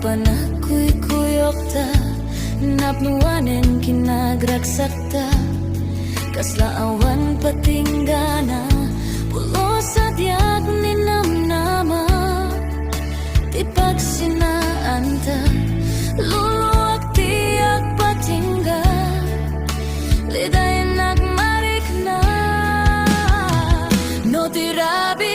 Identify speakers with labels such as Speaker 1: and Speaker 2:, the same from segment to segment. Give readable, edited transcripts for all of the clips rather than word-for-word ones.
Speaker 1: panagkuy-kuyok ta, napnuwanen kinagragsak ta, kasla awan patinggana, pulo sa diag ni namnama, ti pagsinaan ta, luluwag tiyak patingga, lidayan nagmarik na, no tirabi.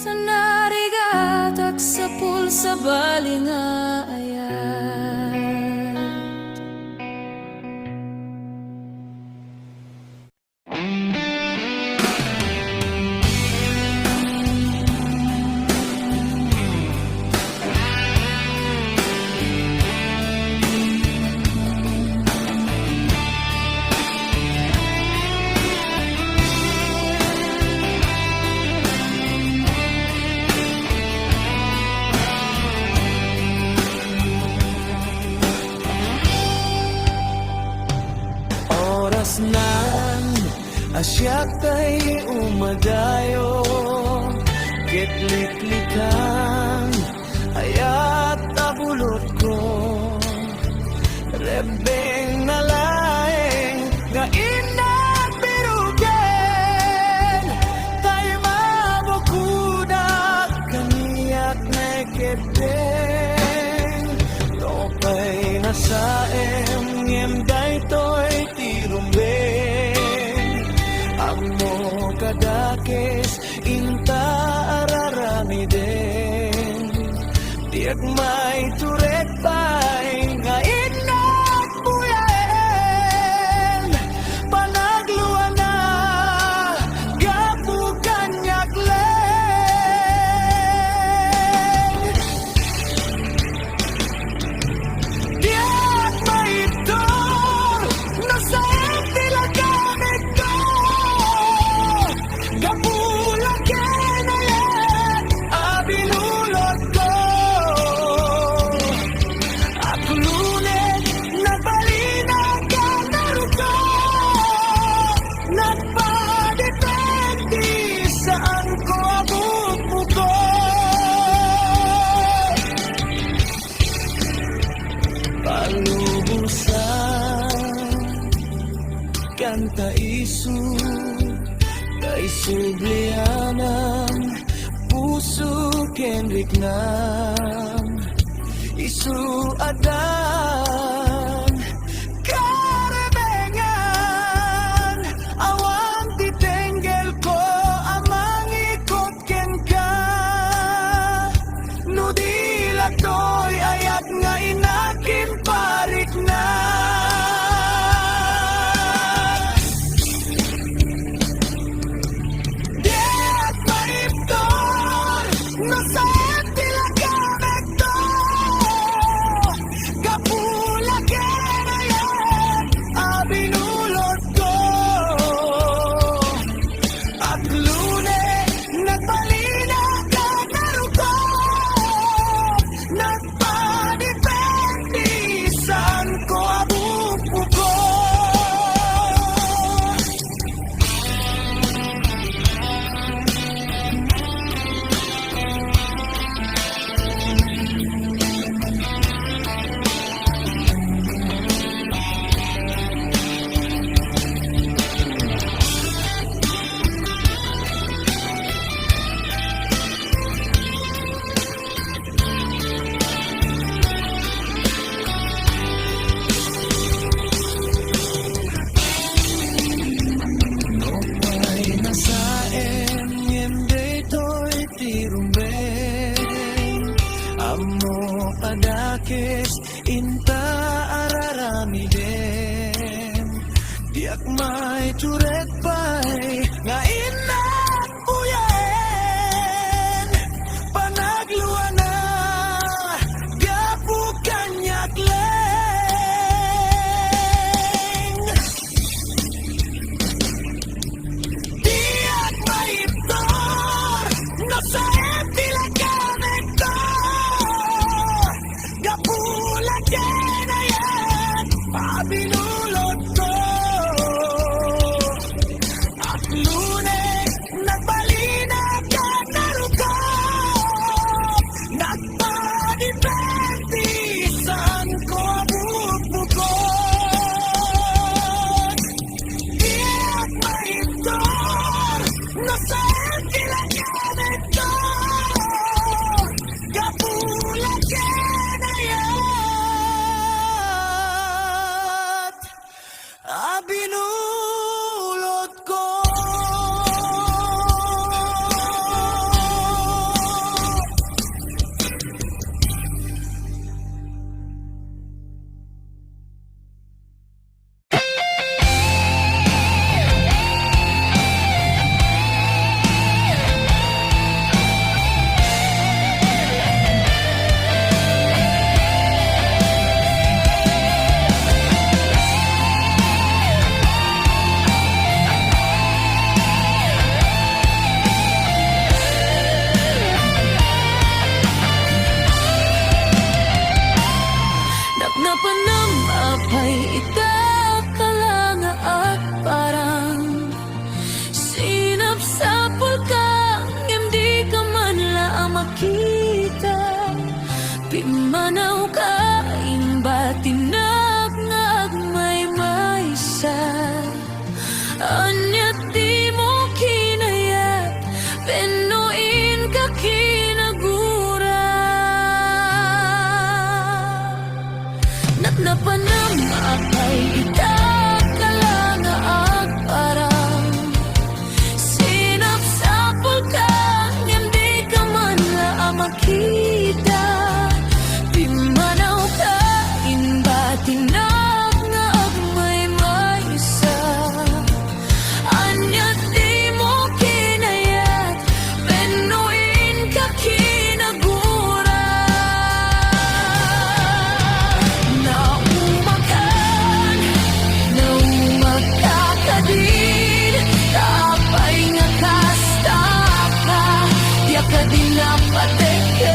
Speaker 1: Tanarigatak sa pulsa balinga ayat.
Speaker 2: Nan asyak tay umadayo kitliklikan ayat tabulot ko rebeng nalaeng nga inat birugen tay mabukudak kaniyak na keteng topay nasaem ngem daytoy amo kadakes inta araramiden tiyak may turek pay nga inat buyaen panagluan na gapu kanyak leng isu kay sublianang puso ken riknam isu adan karebengan awan titenggel ko amang ikot ken ka nudila toy ayat nga inakin parik na Diat maiptor nasayat tila kamekto kapula kenayat abinulot ko at lune nagbalina ka naruko nagpanipendisan ko abupo ko Ay nasaem yende toy tirumben amo padakes inta araramiden diak may turet pay nga inak uyen panagluan na gapu kanyak leng Diat maiptor nasaem tila kamekto gapula kenayat pabinulot ko at lune nagbalina ka naruko nagpanipentisan ko abupukot Diat maiptor nasaem tila kamekto gapula kenayat abinulot ko
Speaker 1: Napnapanam apay itakalanga at parang sinapsapol ka hindi ka man lang makita pimanaw ka imbatinag ngagmay maysa anyat di mo kinayat penuin ka kinagura Napnapanam apay itakalanga at parang sinapsapol ka hindi ka man lang makita pimanaw ka imbatinag nga agmay maysa anyat di mo kinayat penuin ka kinagura Naumakakadin tapay nga kasta ka di ka din napateke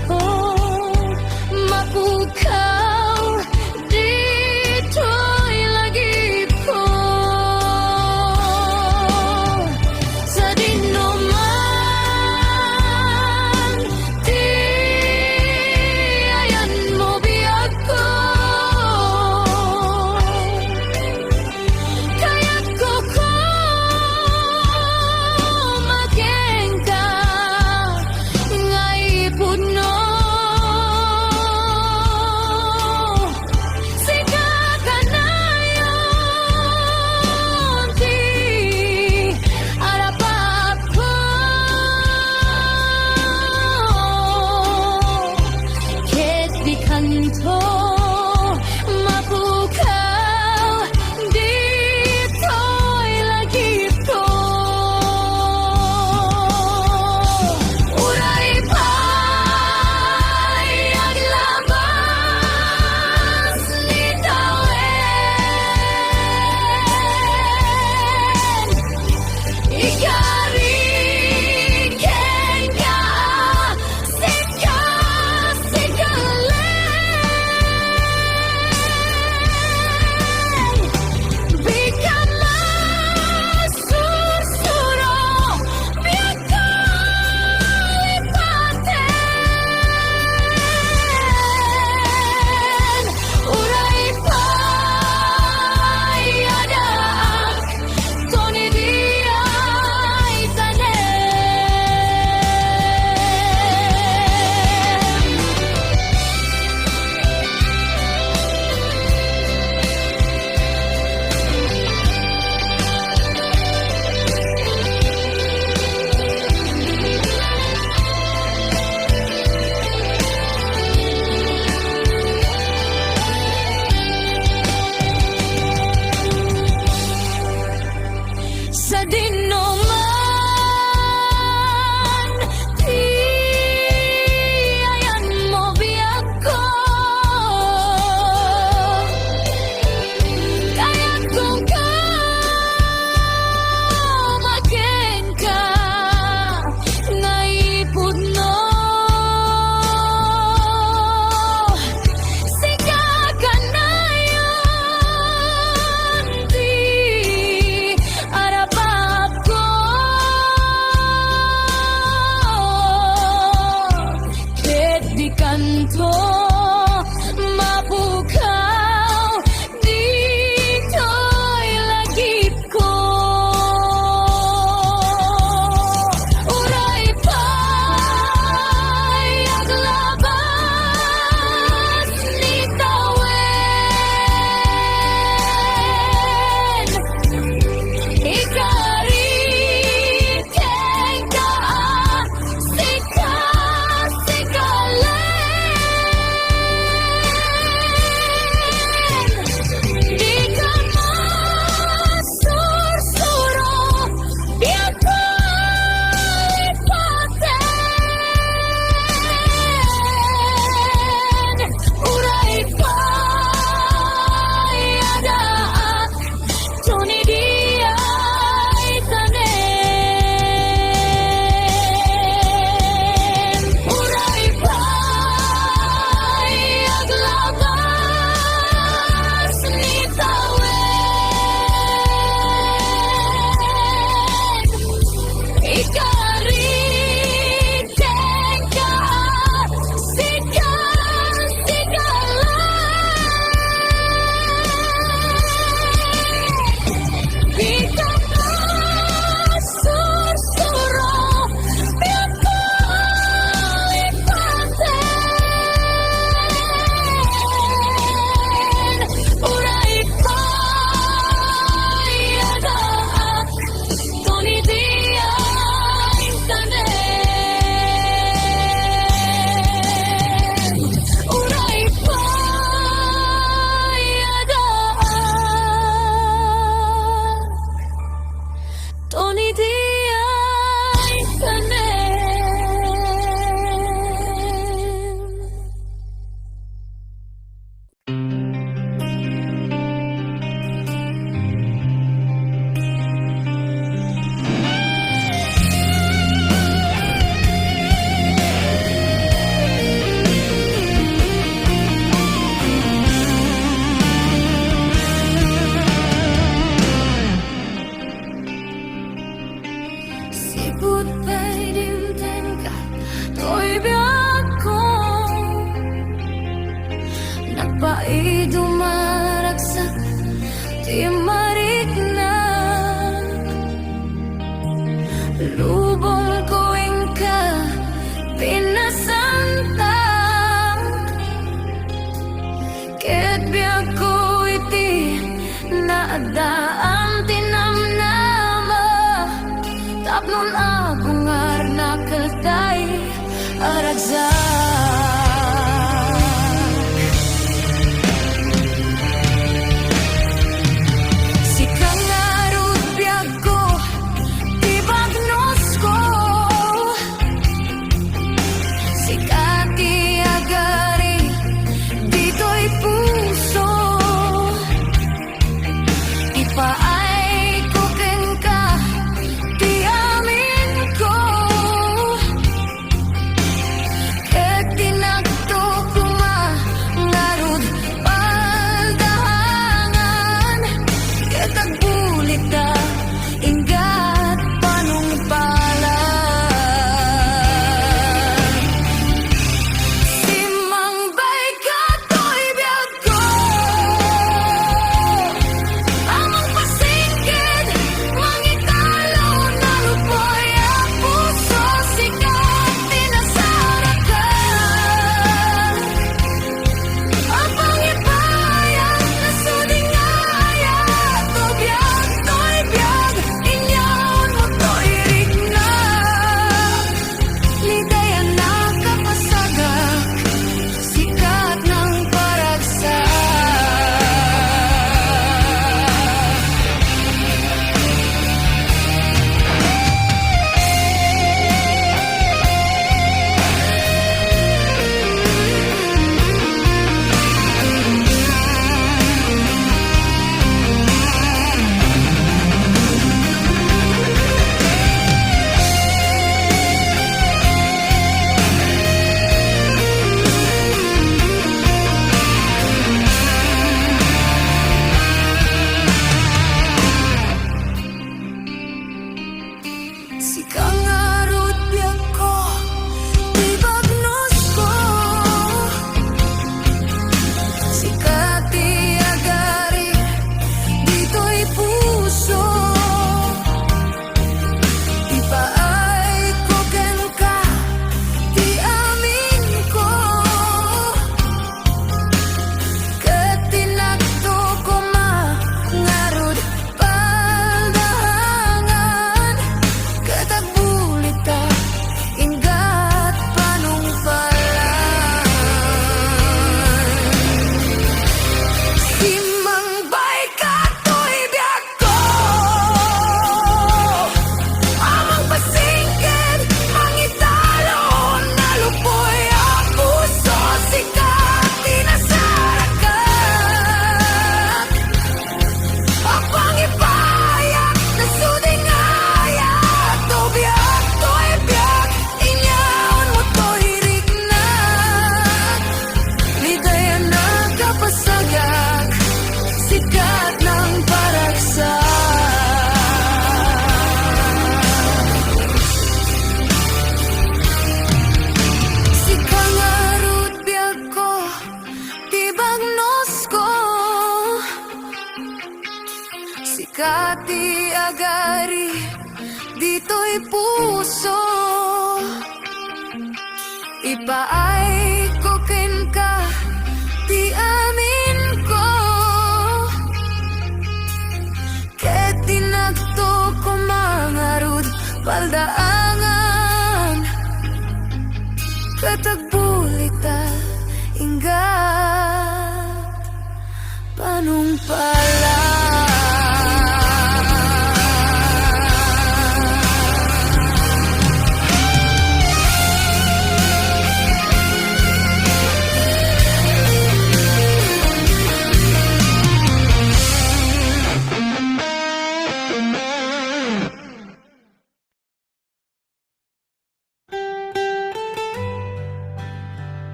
Speaker 1: to mapukaw dito'y lagi ko sa dinuman di ayan mo biyag ko kaya't ko magengka ngay puno 不被点点ka To'y biyak ko Nagpaidumaragsak Di mariknag Lubong ko ka Pinasantag Ket biyak ko iti Naadaan tinamnama Tapnon agungar na kalday Aragzak Si kangarut biyak ko Tibagnos ko Si kati agari Dito'y puso Ipaay ko ken ka Di amin ko Ket tinagto ko mangarod Paldahangan Ket agbulit ta Ingat panungpalan Simangbay ka to'y biyak ko Amang pasingkid Mangitalaw na lupoy ang puso Sikat tinasarakan Ang pangibayan na sudingaya To biyak to'y biyak Inyaon mo to'y rigna Ligaya na kapasagak Sikat ng paragsak Si kangarut biyak ko Tibagnos ko Si kati agari Dito'y puso Ipaay ko ken ka Di amin ko Ket tinagto ko mangarod Paldahangan Ket agbulit ta Ingat panungpalan Simangbay ka to'y biyak ko Amang pasingkid Mangitalo na lupoy ang puso Sikat tinasarakan Ang pangibayan na sudingaya To biyak to'y biyak Inyaon mo to'y rigna Ligaya na kapasagak Sikat ng paragsak Si kangarut biyak ko Tibagnos ko Si kati agari Dito'y puso Ipaay ko ken ka Di amin ko Ket tinagto ko mangarod Paldaangan Ket agbulit ta Ingat panungpalan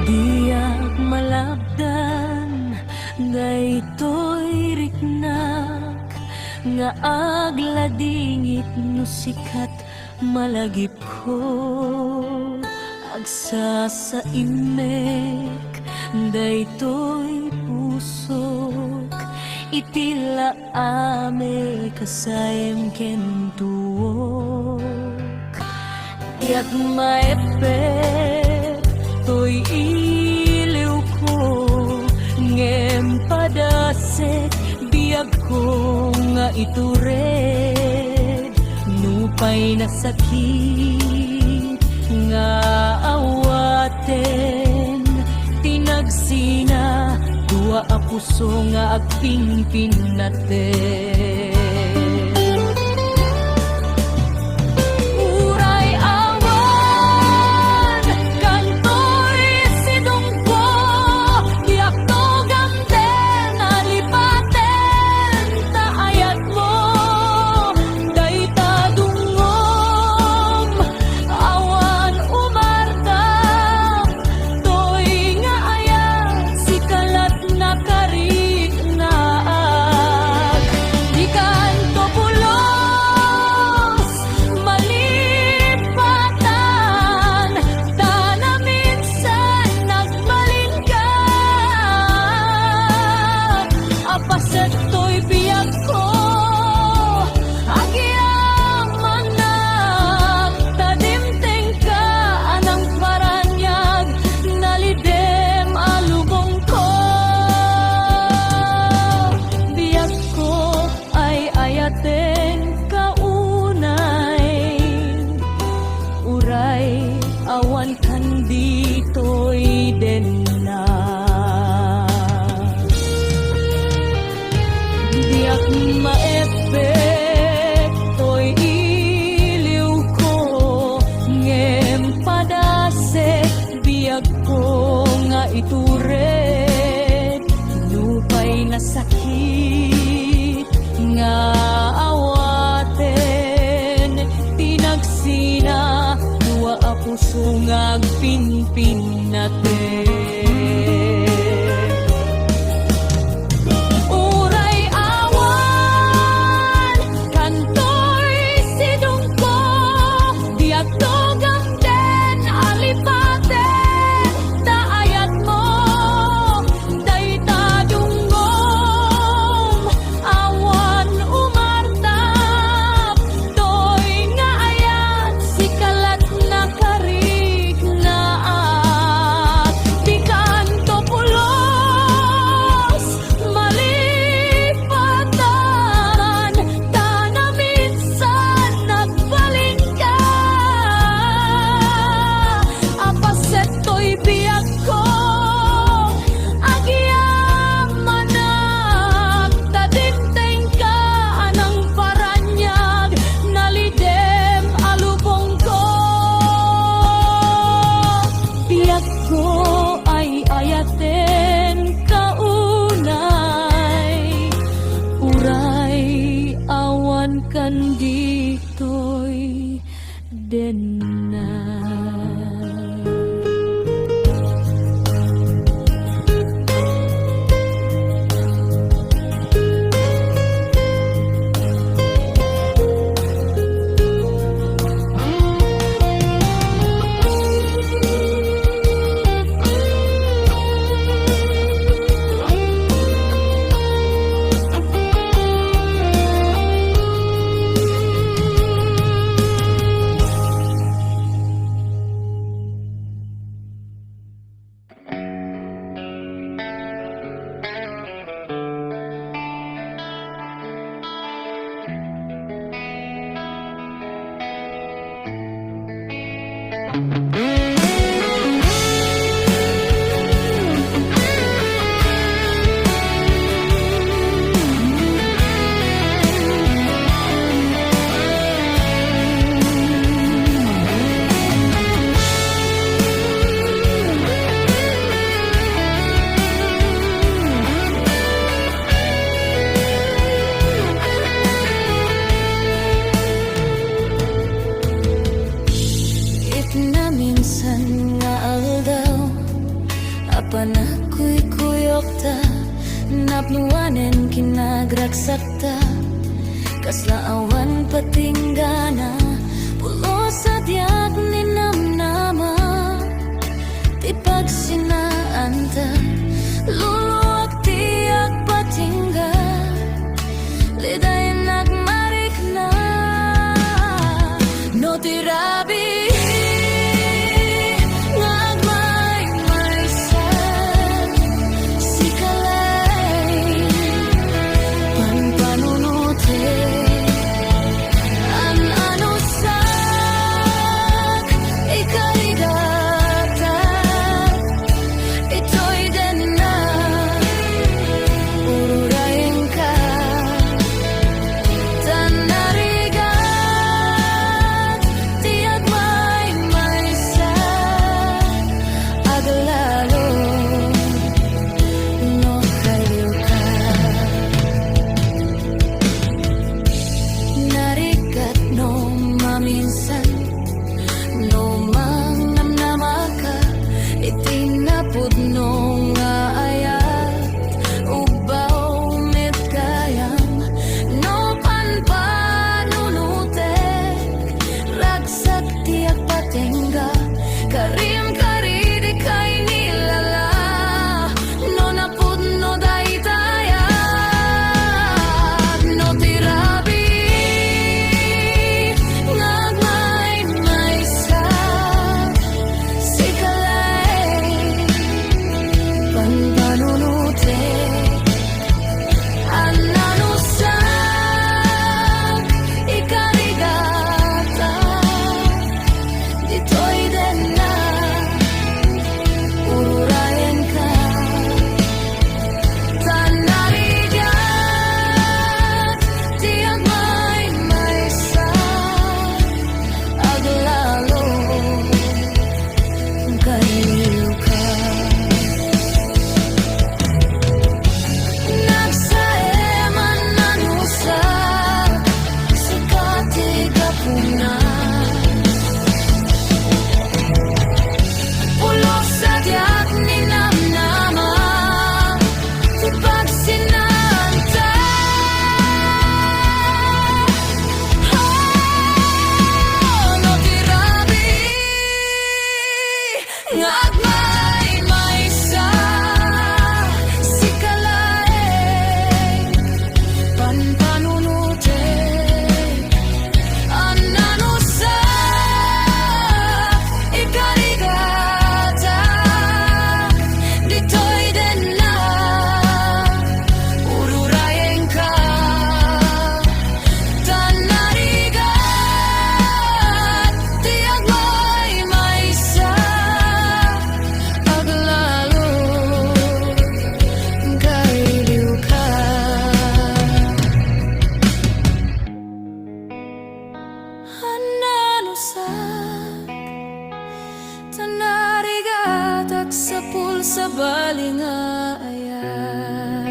Speaker 1: Diyak malabdan daytoy riknak nga agladingit no sikat malagip ko agsa sa imek daytoy pusok itila ame kasayem ken tuok yak maepek toy iliw ko ngem padasek biag ko nga itured nupay na sakit nga awaten tinagsina dua a puso nga agpingpin natin. Uray awan kantoy sidungko diak togam den alipaten taayat mo dayta dungom awan umardam toy nga ayat sikalat na karik na di kanto pulos malipatan tana minsan nagbalin ka apaset to'y biyag ko agyaman na tadimteng ka anang paranyag nalidem alubong ko biyag ko ay ayaten kaunay uray awan kan dito'y den na diyak maepek to'y iliw ko ngem padasek biyag ko nga itured nupay na sakit nga awaten tinagsina dua a puso nga agpinpin natin. Uray awan kantoy sidungko diak togam den alipaten taayat mo dayta dungom awan umartap toy nga ayat sikalat na karig na di kanto pulos malipatan tana minsan nagbalin ka apaset to'y biyag ko agyaman na tadimteng ka anang paranyag nalidem alubong ko biyag ko ay ayaten kaunay uray awan kan dito'y den na. Panakoy kuyok ta, napnuwanen kinagraksak ta, kasla awan patinggana, pulo sa diyak ni namnama, ti pagsinaan ta, luluwag tiyak patingga, lidayan nagmarik na, no tirabi. Tanarigatak sa pulsa balinga ayan.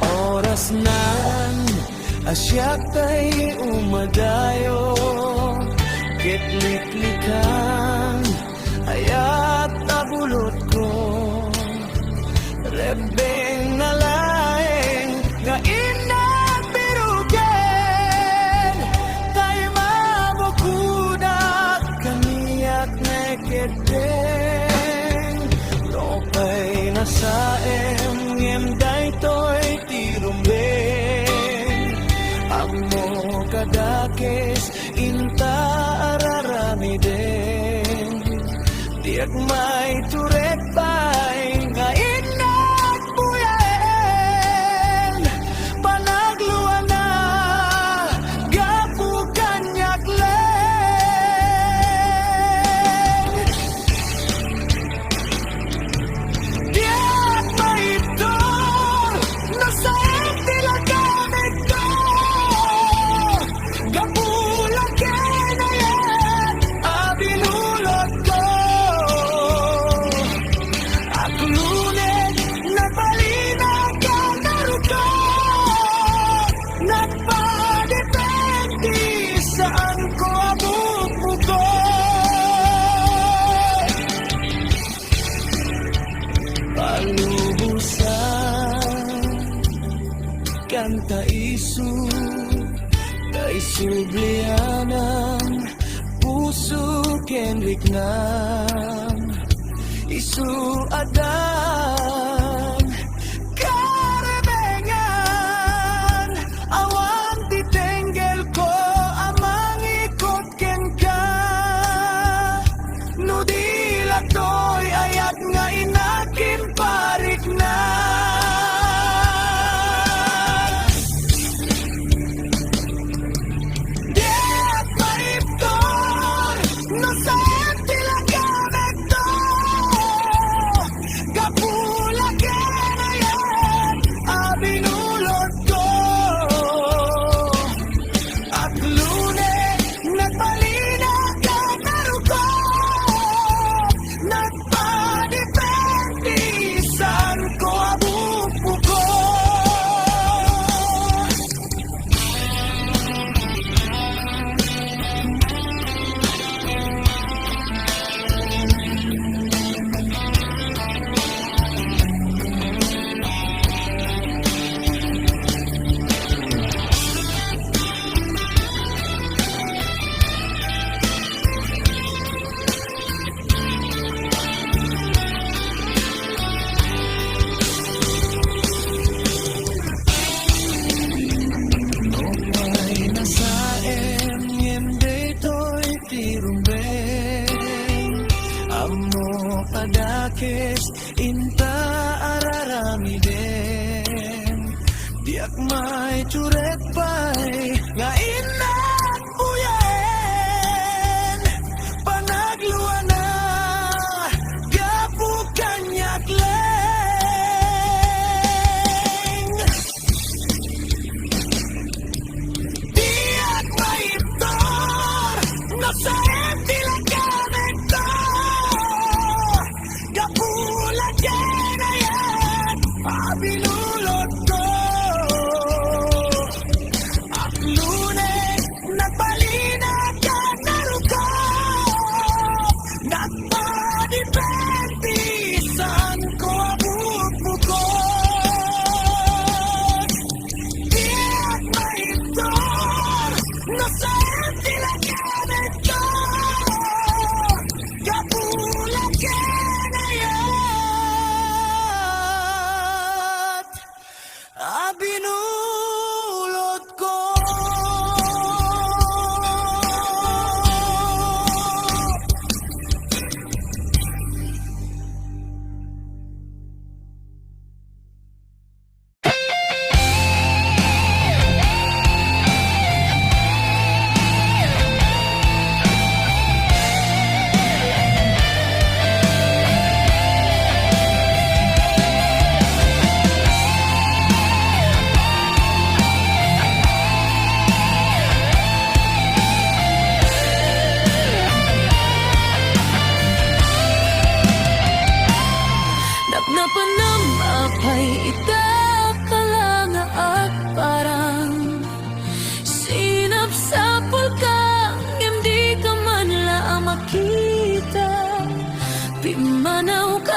Speaker 2: Oras nan asyak tay umadayo, kitliklikan ayat abulot ko, rebeng na laeng nga inagbirugen, tay mabukudak kaniyak neketeng, lopay na saem ngem daytoy tirumbeng, amo kadakes inta araramiden, tiyak may turek pay nga inagbuyaen, panagluan na gapu kanyak leng. taiso kay sublianang puso ken liknam isu adan karebengan awan titenggel ko amang ikot ken ka nudila toy ayat nga inakin parik na Diat maiptor no sa tilagamit to kapula kenayan abinulot ko at lunes nagbalina ka naruko nagpadipentisan ko abupo ko May nasaem yemde toy tirumbeng Amo padakes inta araramiden Diak may curet pay nga inak uyen Panagluan na gapukan yakleng Diat maiptor no sa tilagamit to kapula kenayan abinulot ko at lunes nagbalina ka naruko nagpadipentisan ko abupo ko Diat maiptor no sa tilagamit to kapula kenayat abinulot ko Napnapanam apay ita kalanga at parang sinap sa pulkang hindi ka man lang makita Pimanaw ka